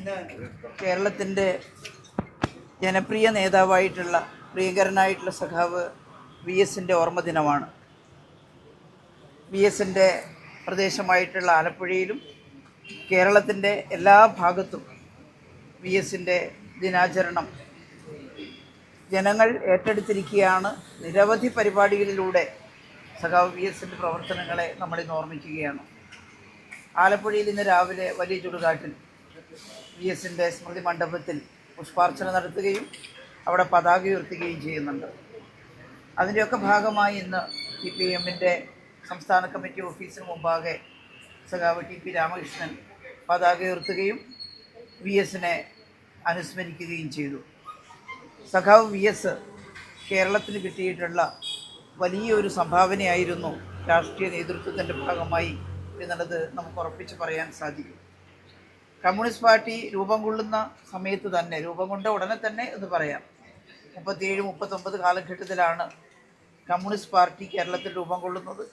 ഇന്ന് കേരളത്തിൻ്റെ ജനപ്രിയ നേതാവായിട്ടുള്ള പ്രിയങ്കരനായിട്ടുള്ള സഖാവ് വി എസിൻ്റെ ഓർമ്മ ദിനമാണ്. വി എസിൻ്റെ പ്രദേശമായിട്ടുള്ള ആലപ്പുഴയിലും കേരളത്തിൻ്റെ എല്ലാ ഭാഗത്തും വി എസിൻ്റെ ദിനാചരണം ജനങ്ങൾ ഏറ്റെടുത്തിരിക്കുകയാണ്. നിരവധി പരിപാടികളിലൂടെ സഖാവ് വി എസിൻ്റെ പ്രവർത്തനങ്ങളെ നമ്മളിന്ന് ഓർമ്മിക്കുകയാണ്. ആലപ്പുഴയിൽ ഇന്ന് രാവിലെ വലിയ ചുടുകാട്ടിൽ വി എസിൻ്റെ സ്മൃതി മണ്ഡപത്തിൽ പുഷ്പാർച്ചന നടത്തുകയും അവിടെ പതാക ഉയർത്തുകയും ചെയ്യുന്നുണ്ട്. അതിൻ്റെയൊക്കെ ഭാഗമായി ഇന്ന് CPM-ൻ്റെ സംസ്ഥാന കമ്മിറ്റി ഓഫീസിന് മുമ്പാകെ സഖാവ് TP രാമകൃഷ്ണൻ പതാക ഉയർത്തുകയും വി എസിനെ അനുസ്മരിക്കുകയും ചെയ്തു. സഖാവ് വി എസ് കേരളത്തിന് കിട്ടിയിട്ടുള്ള വലിയൊരു സംഭാവനയായിരുന്നു രാഷ്ട്രീയ നേതൃത്വത്തിൻ്റെ ഭാഗമായി എന്നുള്ളത് നമുക്ക് ഉറപ്പിച്ച് പറയാൻ സാധിക്കും. കമ്മ്യൂണിസ്റ്റ് പാർട്ടി രൂപം കൊള്ളുന്ന സമയത്ത് തന്നെ, രൂപം കൊണ്ട ഉടനെ തന്നെ എന്ന് പറയാം, 37-39 കാലഘട്ടത്തിലാണ് കമ്മ്യൂണിസ്റ്റ് പാർട്ടി കേരളത്തിൽ രൂപം കൊള്ളുന്നത്.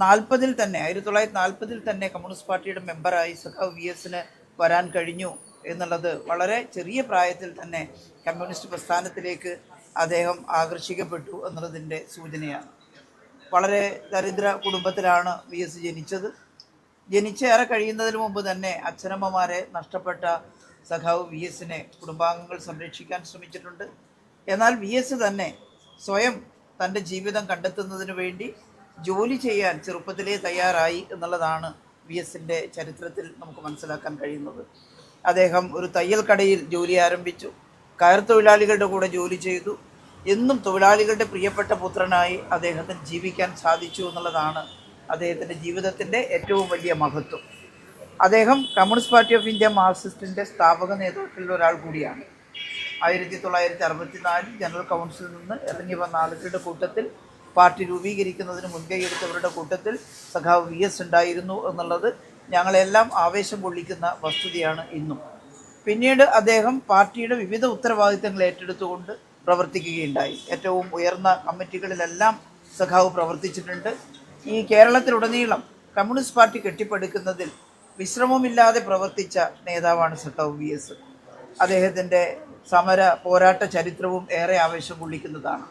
1940-ൽ തന്നെ കമ്മ്യൂണിസ്റ്റ് പാർട്ടിയുടെ മെമ്പറായി സഖാവ് വി എസിന് വരാൻ കഴിഞ്ഞു എന്നുള്ളത് വളരെ ചെറിയ പ്രായത്തിൽ തന്നെ കമ്മ്യൂണിസ്റ്റ് പ്രസ്ഥാനത്തിലേക്ക് അദ്ദേഹം ആകർഷിക്കപ്പെട്ടു എന്നുള്ളതിൻ്റെ സൂചനയാണ്. വളരെ ദരിദ്ര കുടുംബത്തിലാണ് വി എസ് ജനിച്ചത്. ജനിച്ചേറെ കഴിയുന്നതിന് മുമ്പ് തന്നെ അച്ഛനമ്മമാരെ നഷ്ടപ്പെട്ട സഖാവ് വി എസിനെ കുടുംബാംഗങ്ങൾ സംരക്ഷിക്കാൻ ശ്രമിച്ചിട്ടുണ്ട്. എന്നാൽ വി എസ് തന്നെ സ്വയം തൻ്റെ ജീവിതം കണ്ടെത്തുന്നതിന് വേണ്ടി ജോലി ചെയ്യാൻ ചെറുപ്പത്തിലേ തയ്യാറായി എന്നുള്ളതാണ് വി എസിൻ്റെ ചരിത്രത്തിൽ നമുക്ക് മനസ്സിലാക്കാൻ കഴിയുന്നത്. അദ്ദേഹം ഒരു തയ്യൽ കടയിൽ ജോലി ആരംഭിച്ചു. കയർ തൊഴിലാളികളുടെ കൂടെ ജോലി ചെയ്തു. എന്നും തൊഴിലാളികളുടെ പ്രിയപ്പെട്ട പുത്രനായി അദ്ദേഹത്തിന് ജീവിക്കാൻ സാധിച്ചു എന്നുള്ളതാണ് അദ്ദേഹത്തിൻ്റെ ജീവിതത്തിൻ്റെ ഏറ്റവും വലിയ മഹത്വം. അദ്ദേഹം കമ്മ്യൂണിസ്റ്റ് പാർട്ടി ഓഫ് ഇന്ത്യ മാർക്സിസ്റ്റിൻ്റെ സ്ഥാപക നേതാക്കളിൽ ഒരാൾ കൂടിയാണ്. 1964 ജനറൽ കൗൺസിലിൽ നിന്ന് ഇറങ്ങി വന്ന ആളുകളുടെ കൂട്ടത്തിൽ, പാർട്ടി രൂപീകരിക്കുന്നതിന് മുൻകൈയെടുത്തവരുടെ കൂട്ടത്തിൽ സഖാവ് വി എസ് ഉണ്ടായിരുന്നു എന്നുള്ളത് ഞങ്ങളെല്ലാം ആവേശം കൊള്ളിക്കുന്ന വസ്തുതയാണ് ഇന്നും. പിന്നീട് അദ്ദേഹം പാർട്ടിയുടെ വിവിധ ഉത്തരവാദിത്തങ്ങൾ ഏറ്റെടുത്തുകൊണ്ട് പ്രവർത്തിക്കുകയുണ്ടായി. ഏറ്റവും ഉയർന്ന കമ്മിറ്റികളിലെല്ലാം സഖാവ് പ്രവർത്തിച്ചിട്ടുണ്ട്. ഈ കേരളത്തിലുടനീളം കമ്മ്യൂണിസ്റ്റ് പാർട്ടി കെട്ടിപ്പടുക്കുന്നതിൽ വിശ്രമമില്ലാതെ പ്രവർത്തിച്ച നേതാവാണ് സഖാവ് വി എസ്. അദ്ദേഹത്തിൻ്റെ സമര പോരാട്ട ചരിത്രവും ഏറെ ആവേശം കൊള്ളിക്കുന്നതാണ്.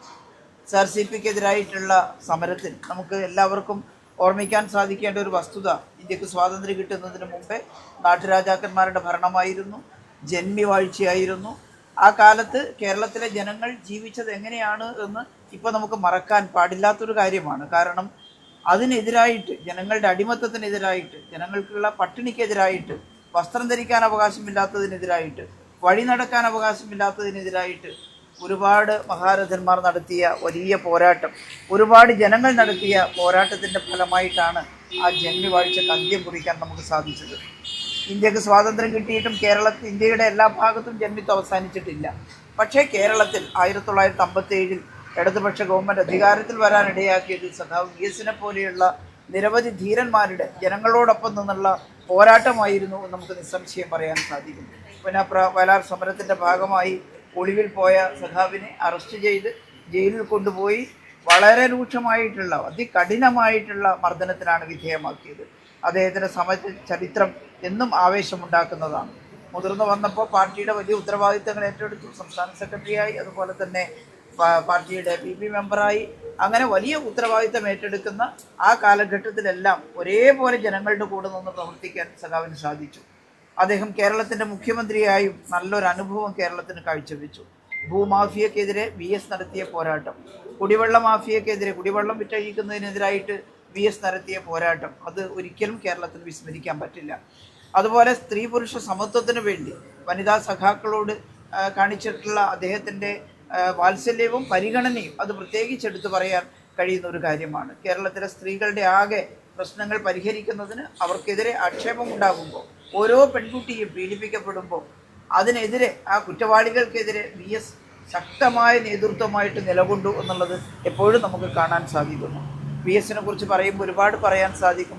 SRCP-ക്കെതിരായിട്ടുള്ള സമരത്തിൽ നമുക്ക് എല്ലാവർക്കും ഓർമ്മിക്കാൻ സാധിക്കേണ്ട ഒരു വസ്തുത, ഇന്ത്യക്ക് സ്വാതന്ത്ര്യം കിട്ടുന്നതിന് മുമ്പേ നാട്ടുരാജാക്കന്മാരുടെ ഭരണമായിരുന്നു, ജന്മിവാഴ്ചയായിരുന്നു. ആ കാലത്ത് കേരളത്തിലെ ജനങ്ങൾ ജീവിച്ചത് എങ്ങനെയാണ് എന്ന് ഇപ്പോൾ നമുക്ക് മറക്കാൻ പാടില്ലാത്തൊരു കാര്യമാണ്. കാരണം അതിനെതിരായിട്ട്, ജനങ്ങളുടെ അടിമത്തത്തിനെതിരായിട്ട്, ജനങ്ങൾക്കുള്ള പട്ടിണിക്കെതിരായിട്ട്, വസ്ത്രം ധരിക്കാൻ അവകാശമില്ലാത്തതിനെതിരായിട്ട്, വഴി നടക്കാൻ അവകാശമില്ലാത്തതിനെതിരായിട്ട് ഒരുപാട് മഹാരഥന്മാർ നടത്തിയ വലിയ പോരാട്ടം, ഒരുപാട് ജനങ്ങൾ നടത്തിയ പോരാട്ടത്തിൻ്റെ ഫലമായിട്ടാണ് ആ ജന്മിവാഴ്ചക്ക് അന്ത്യം കുറിക്കാൻ നമുക്ക് സാധിച്ചത്. ഇന്ത്യക്ക് സ്വാതന്ത്ര്യം കിട്ടിയിട്ടും ഇന്ത്യയുടെ എല്ലാ ഭാഗത്തും ജന്മിത്വം അവസാനിച്ചിട്ടില്ല. പക്ഷേ കേരളത്തിൽ 1957 ഇടതുപക്ഷ ഗവൺമെൻറ് അധികാരത്തിൽ വരാനിടയാക്കിയത് സഖാവ് വി എസിനെ പോലെയുള്ള നിരവധി ധീരന്മാരുടെ ജനങ്ങളോടൊപ്പം നിന്നുള്ള പോരാട്ടമായിരുന്നു എന്ന് നമുക്ക് നിസ്സംശയം പറയാൻ സാധിക്കും. പുനഃപ്ര വയലാർ സമരത്തിൻ്റെ ഭാഗമായി ഒളിവിൽ പോയ സഖാവിനെ അറസ്റ്റ് ചെയ്ത് ജയിലിൽ കൊണ്ടുപോയി വളരെ രൂക്ഷമായിട്ടുള്ള, അതികഠിനമായിട്ടുള്ള മർദ്ദനത്തിനാണ് വിധേയമാക്കിയത്. അദ്ദേഹത്തിൻ്റെ ചരിത്രം എന്നും ആവേശമുണ്ടാക്കുന്നതാണ്. മുതിർന്നു വന്നപ്പോൾ പാർട്ടിയുടെ വലിയ ഉത്തരവാദിത്തങ്ങൾ ഏറ്റെടുത്തു. സംസ്ഥാന സെക്രട്ടറിയായി, അതുപോലെ തന്നെ പാർട്ടിയുടെ PP മെമ്പറായി, അങ്ങനെ വലിയ ഉത്തരവാദിത്തം ഏറ്റെടുക്കുന്ന ആ കാലഘട്ടത്തിലെല്ലാം ഒരേപോലെ ജനങ്ങളുടെ കൂടെ നിന്ന് പ്രവർത്തിക്കാൻ സഖാവിന് സാധിച്ചു. അദ്ദേഹം കേരളത്തിൻ്റെ മുഖ്യമന്ത്രിയായും നല്ലൊരു അനുഭവം കേരളത്തിന് കാഴ്ചവെച്ചു. ഭൂമാഫിയക്കെതിരെ വി എസ് നടത്തിയ പോരാട്ടം, കുടിവെള്ള മാഫിയക്കെതിരെ, കുടിവെള്ളം വിറ്റഴിക്കുന്നതിനെതിരായിട്ട് വി എസ് നടത്തിയ പോരാട്ടം, അത് ഒരിക്കലും കേരളത്തിന് വിസ്മരിക്കാൻ പറ്റില്ല. അതുപോലെ സ്ത്രീ പുരുഷ സമത്വത്തിന് വേണ്ടി വനിതാ സഖാക്കളോട് കാണിച്ചിട്ടുള്ള അദ്ദേഹത്തിൻ്റെ വാത്സല്യവും പരിഗണനയും അത് പ്രത്യേകിച്ച് എടുത്തു പറയാൻ കഴിയുന്ന ഒരു കാര്യമാണ്. കേരളത്തിലെ സ്ത്രീകളുടെ ആകെ പ്രശ്നങ്ങൾ പരിഹരിക്കുന്നതിന് അവർക്കെതിരെ ആക്ഷേപമുണ്ടാകുമ്പോൾ, ഓരോ പെൺകുട്ടിയും പീഡിപ്പിക്കപ്പെടുമ്പോൾ അതിനെതിരെ, ആ കുറ്റവാളികൾക്കെതിരെ വി എസ് ശക്തമായ നേതൃത്വമായിട്ട് നിലകൊണ്ടു എന്നുള്ളത് എപ്പോഴും നമുക്ക് കാണാൻ സാധിക്കുന്നു. വി എസിനെ കുറിച്ച് പറയുമ്പോൾ ഒരുപാട് പറയാൻ സാധിക്കും.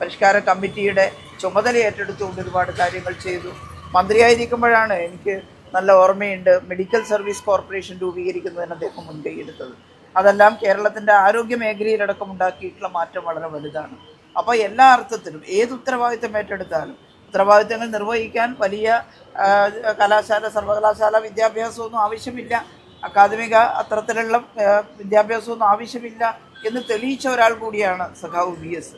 പരിഷ്കാര കമ്മിറ്റിയുടെ ചുമതല ഏറ്റെടുത്തുകൊണ്ട് ഒരുപാട് കാര്യങ്ങൾ ചെയ്തു. മന്ത്രിയായിരിക്കുമ്പോഴാണ്, എനിക്ക് നല്ല ഓർമ്മയുണ്ട്, മെഡിക്കൽ സർവീസ് കോർപ്പറേഷൻ രൂപീകരിക്കുന്നതിന് അദ്ദേഹം മുൻകൈയെടുത്തത്. അതെല്ലാം കേരളത്തിൻ്റെ ആരോഗ്യ മേഖലയിലടക്കം ഉണ്ടാക്കിയിട്ടുള്ള മാറ്റം വളരെ വലുതാണ്. അപ്പോൾ എല്ലാ അർത്ഥത്തിലും ഏത് ഉത്തരവാദിത്തം ഏറ്റെടുത്താലും ഉത്തരവാദിത്തങ്ങൾ നിർവഹിക്കാൻ വലിയ കലാശാല സർവകലാശാല വിദ്യാഭ്യാസമൊന്നും ആവശ്യമില്ല, അക്കാദമിക അത്തരത്തിലുള്ള വിദ്യാഭ്യാസമൊന്നും ആവശ്യമില്ല എന്ന് തെളിയിച്ച ഒരാൾ കൂടിയാണ് സഖാവ് വി എസ്.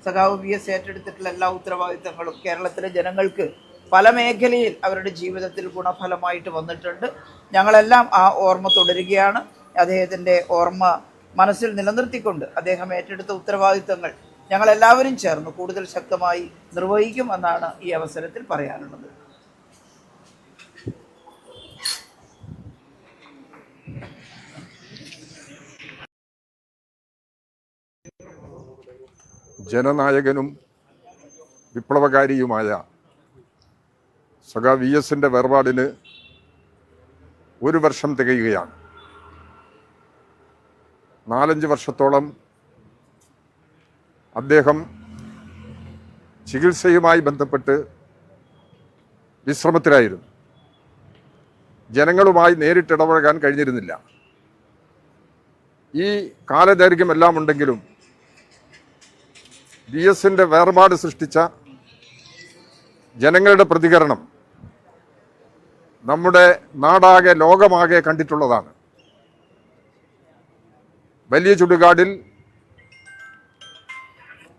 സഖാവ് വി എസ് ഏറ്റെടുത്തിട്ടുള്ള എല്ലാ ഉത്തരവാദിത്തങ്ങളും കേരളത്തിലെ ജനങ്ങൾക്ക് പല മേഖലയിൽ അവരുടെ ജീവിതത്തിൽ ഗുണഫലമായിട്ട് വന്നിട്ടുണ്ട്. ഞങ്ങളെല്ലാം ആ ഓർമ്മ തുടരുകയാണ്. അദ്ദേഹത്തിൻ്റെ ഓർമ്മ മനസ്സിൽ നിലനിർത്തിക്കൊണ്ട് അദ്ദേഹം ഏറ്റെടുത്ത ഉത്തരവാദിത്തങ്ങൾ ഞങ്ങളെല്ലാവരും ചേർന്ന് കൂടുതൽ ശക്തമായി നിർവഹിക്കും എന്നാണ് ഈ അവസരത്തിൽ പറയാനുള്ളത്. ജനനായകനും വിപ്ലവകാരിയുമായ സഖാവ് വി എസിൻ്റെ വേർപാടിന് 1 വർഷം തികയുകയാണ്. 4-5 വർഷത്തോളം അദ്ദേഹം ചികിത്സയുമായി ബന്ധപ്പെട്ട് വിശ്രമത്തിലായിരുന്നു. ജനങ്ങളുമായി നേരിട്ടിടപഴകാൻ കഴിഞ്ഞിരുന്നില്ല. ഈ കാലദൈർഘ്യമെല്ലാം ഉണ്ടെങ്കിലും വി എസിൻ്റെ വേർപാട് സൃഷ്ടിച്ച ജനങ്ങളുടെ പ്രതികരണം നമ്മുടെ നാടാകെ ലോകമാകെ കണ്ടിട്ടുള്ളതാണ്. വലിയ ചുടുകാടിൽ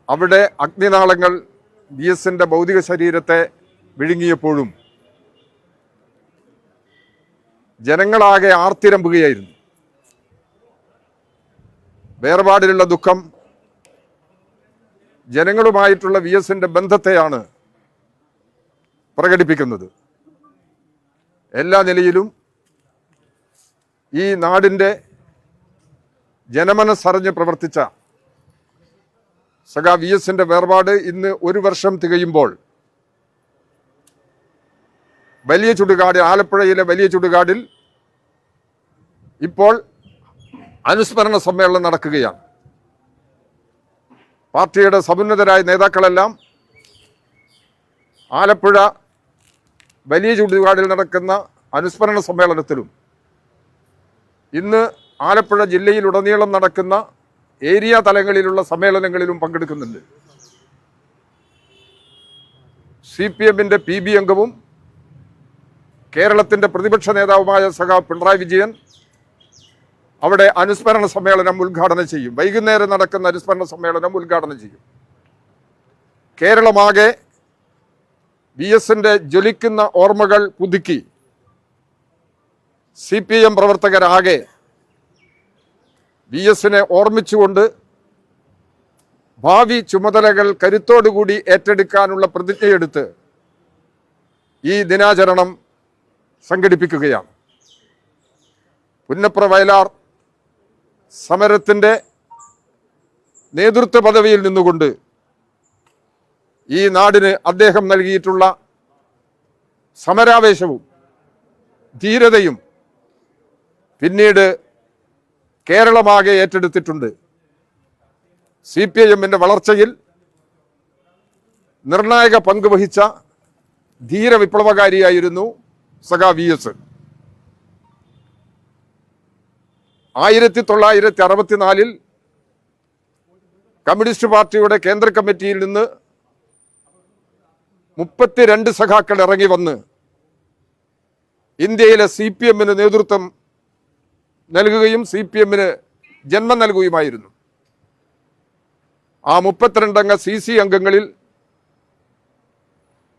അവിടെ അഗ്നിനാളങ്ങൾ വി എസിൻ്റെ ഭൗതിക ശരീരത്തെ വിഴുങ്ങിയപ്പോഴും ജനങ്ങളാകെ ആർത്തിരമ്പുകയായിരുന്നു. വേർപാടിലുള്ള ദുഃഖം ജനങ്ങളുമായിട്ടുള്ള വി എസിൻ്റെ ബന്ധത്തെയാണ് പ്രകടിപ്പിക്കുന്നത്. എല്ലാ നിലയിലും ഈ നാടിൻ്റെ ജനമനസ്സറിഞ്ഞ് പ്രവർത്തിച്ച സഖാവ് വി എസിൻ്റെ വേർപാട് ഇന്ന് 1 വർഷം തികയുമ്പോൾ വലിയ ചുടുകാട്, ആലപ്പുഴയിലെ വലിയ ചുടുകാടിൽ ഇപ്പോൾ അനുസ്മരണ സമ്മേളനം നടക്കുകയാണ്. പാർട്ടിയുടെ സമുന്നതരായ നേതാക്കളെല്ലാം ആലപ്പുഴ വലിയ ചുടുകാടിൽ നടക്കുന്ന അനുസ്മരണ സമ്മേളനത്തിലും ഇന്ന് ആലപ്പുഴ ജില്ലയിലുടനീളം നടക്കുന്ന ഏരിയ തലങ്ങളിലുള്ള സമ്മേളനങ്ങളിലും പങ്കെടുക്കുന്നുണ്ട്. CPM-ന്റെ PB അംഗവും കേരളത്തിൻ്റെ പ്രതിപക്ഷ നേതാവുമായ സഖാവ് പിണറായി വിജയൻ അവിടെ അനുസ്മരണ സമ്മേളനം ഉദ്ഘാടനം ചെയ്യും. വൈകുന്നേരം നടക്കുന്ന അനുസ്മരണ സമ്മേളനം ഉദ്ഘാടനം ചെയ്യും. കേരളമാകെ വി എസിൻ്റെ ജ്വലിക്കുന്ന ഓർമ്മകൾ പുതുക്കി CPM പ്രവർത്തകരാകെ വി എസിനെ ഓർമ്മിച്ചുകൊണ്ട് ഭാവി ചുമതലകൾ കരുത്തോടുകൂടി ഏറ്റെടുക്കാനുള്ള പ്രതിജ്ഞയെടുത്ത് ഈ ദിനാചരണം സംഘടിപ്പിക്കുകയാണ്. പുന്നപ്ര വയലാർ സമരത്തിൻ്റെ നേതൃത്വ പദവിയിൽ നിന്നുകൊണ്ട് ഈ നാടിന് അദ്ദേഹം നൽകിയിട്ടുള്ള സമരാവേശവും ധീരതയും പിന്നീട് കേരളമാകെ ഏറ്റെടുത്തിട്ടുണ്ട്. CPM-ന്റെ വളർച്ചയിൽ നിർണായക പങ്ക് വഹിച്ച ധീര വിപ്ലവകാരിയായിരുന്നു സഖാവ് വി എസ്. 1964 കമ്മ്യൂണിസ്റ്റ് പാർട്ടിയുടെ കേന്ദ്ര കമ്മിറ്റിയിൽ നിന്ന് 32 സഖാക്കൾ ഇറങ്ങി വന്ന് ഇന്ത്യയിലെ CPM-ന് നേതൃത്വം നൽകുകയും CPM-ന് ജന്മം നൽകുകയുമായിരുന്നു. ആ 32 അംഗ CC അംഗങ്ങളിൽ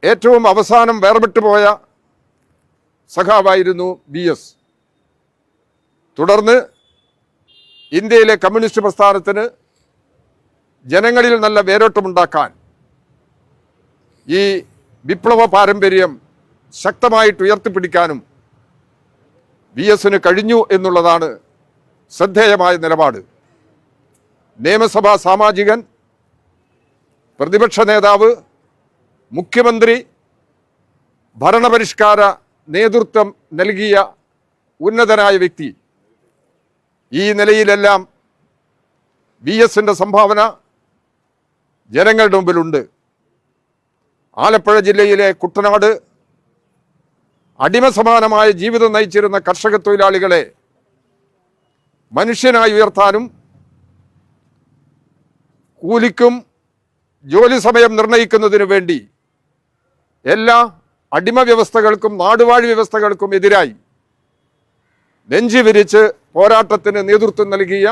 ഏറ്റവും അവസാനം വേർപെട്ടു പോയ സഖാവായിരുന്നു വി എസ്. തുടർന്ന് ഇന്ത്യയിലെ കമ്മ്യൂണിസ്റ്റ് പ്രസ്ഥാനത്തിന് ജനങ്ങളിൽ നല്ല വേരോട്ടമുണ്ടാക്കാൻ ഈ വിപ്ലവ പാരമ്പര്യം ശക്തമായിട്ട് ഉയർത്തിപ്പിടിക്കാനും വി എസിന് കഴിഞ്ഞു എന്നുള്ളതാണ് ശ്രദ്ധേയമായ നിലപാട്. നിയമസഭാ സാമാജികൻ, പ്രതിപക്ഷ നേതാവ്, മുഖ്യമന്ത്രി, ഭരണപരിഷ്കാര നേതൃത്വം നൽകിയ ഉന്നതനായ വ്യക്തി. ഈ നിലയിലെല്ലാം വി എസിൻ്റെ സംഭാവന ജനങ്ങളുടെ മുമ്പിലുണ്ട്. ആലപ്പുഴ ജില്ലയിലെ കുട്ടനാട് അടിമസമാനമായ ജീവിതം നയിച്ചിരുന്ന കർഷക തൊഴിലാളികളെ മനുഷ്യനായി ഉയർത്താനും കൂലിക്കും ജോലി സമയം നിർണയിക്കുന്നതിനു വേണ്ടി എല്ലാ അടിമ വ്യവസ്ഥകൾക്കും നാടുവാഴി വ്യവസ്ഥകൾക്കും എതിരായി നെഞ്ചി വിരിച്ച് പോരാട്ടത്തിന് നേതൃത്വം നൽകിയ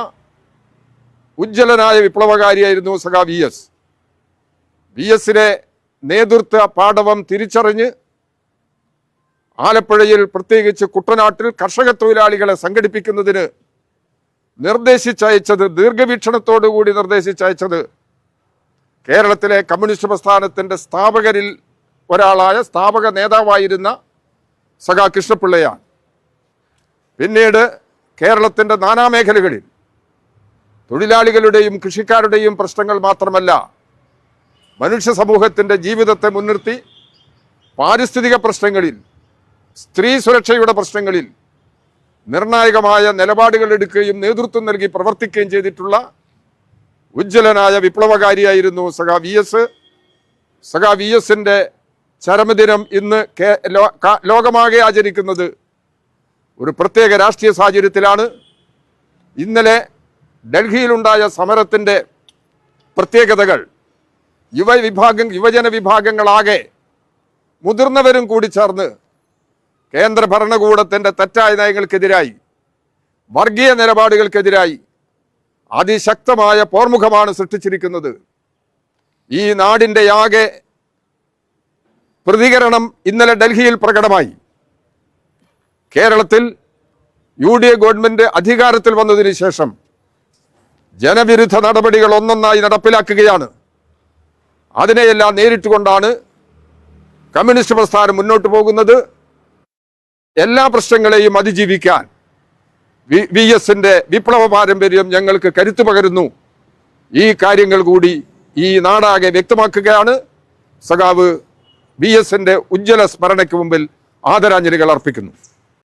ഉജ്ജ്വലനായ വിപ്ലവകാരിയായിരുന്നു സഖാ വി എസ്. വി എസിനെ നേതൃത്വ പാടവം തിരിച്ചറിഞ്ഞ് ആലപ്പുഴയിൽ, പ്രത്യേകിച്ച് കുട്ടനാട്ടിൽ കർഷക തൊഴിലാളികളെ സംഘടിപ്പിക്കുന്നതിന് ദീർഘവീക്ഷണത്തോടുകൂടി നിർദ്ദേശിച്ചയച്ചത് കേരളത്തിലെ കമ്മ്യൂണിസ്റ്റ് പ്രസ്ഥാനത്തിൻ്റെ സ്ഥാപകരിൽ ഒരാളായ സ്ഥാപക നേതാവായിരുന്ന സഖാ കൃഷ്ണപിള്ളയാണ്. പിന്നീട് കേരളത്തിൻ്റെ നാനാമേഖലകളിൽ തൊഴിലാളികളുടെയും കൃഷിക്കാരുടെയും പ്രശ്നങ്ങൾ മാത്രമല്ല, മനുഷ്യ സമൂഹത്തിൻ്റെ ജീവിതത്തെ മുൻനിർത്തി പാരിസ്ഥിതിക പ്രശ്നങ്ങളിൽ, സ്ത്രീ സുരക്ഷയുടെ പ്രശ്നങ്ങളിൽ നിർണായകമായ നിലപാടുകൾ എടുക്കുകയും നേതൃത്വം നൽകി പ്രവർത്തിക്കുകയും ചെയ്തിട്ടുള്ള ഉജ്ജ്വലനായ വിപ്ലവകാരിയായിരുന്നു സഖാ വി എസ്. സഖാ വി എസിൻ്റെ ചരമദിനം ഇന്ന് ലോകമാകെ ആചരിക്കുന്നത് ഒരു പ്രത്യേക രാഷ്ട്രീയ സാഹചര്യത്തിലാണ്. ഇന്നലെ ഡൽഹിയിലുണ്ടായ സമരത്തിൻ്റെ പ്രത്യേകതകൾ യുവജന വിഭാഗങ്ങളാകെ മുതിർന്നവരും കൂടി ചേർന്ന് കേന്ദ്ര ഭരണകൂടത്തിൻ്റെ തെറ്റായ നയങ്ങൾക്കെതിരായി, വർഗീയ നിലപാടുകൾക്കെതിരായി അതിശക്തമായ പോർമുഖമാണ് സൃഷ്ടിച്ചിരിക്കുന്നത്. ഈ നാടിൻ്റെ ആകെ പ്രതികരണം ഇന്നലെ ഡൽഹിയിൽ പ്രകടമായി. കേരളത്തിൽ UDA ഗവൺമെന്റ് അധികാരത്തിൽ വന്നതിന് ശേഷം ജനവിരുദ്ധ നടപടികൾ ഒന്നൊന്നായി നടപ്പിലാക്കുകയാണ്. അതിനെയെല്ലാം നേരിട്ടുകൊണ്ടാണ് കമ്മ്യൂണിസ്റ്റ് പ്രസ്ഥാനം മുന്നോട്ട് പോകുന്നത്. എല്ലാ പ്രശ്നങ്ങളെയും അതിജീവിക്കാൻ വി എസിന്റെ വിപ്ലവ പാരമ്പര്യം ഞങ്ങൾക്ക് കരുത്തു പകരുന്നു. ഈ കാര്യങ്ങൾ കൂടി ഈ നാടാകെ വ്യക്തമാക്കുകയാണ്. സഖാവ് വി എസിന്റെ ഉജ്ജ്വല സ്മരണയ്ക്ക് മുമ്പിൽ ആദരാഞ്ജലികൾ അർപ്പിക്കുന്നു.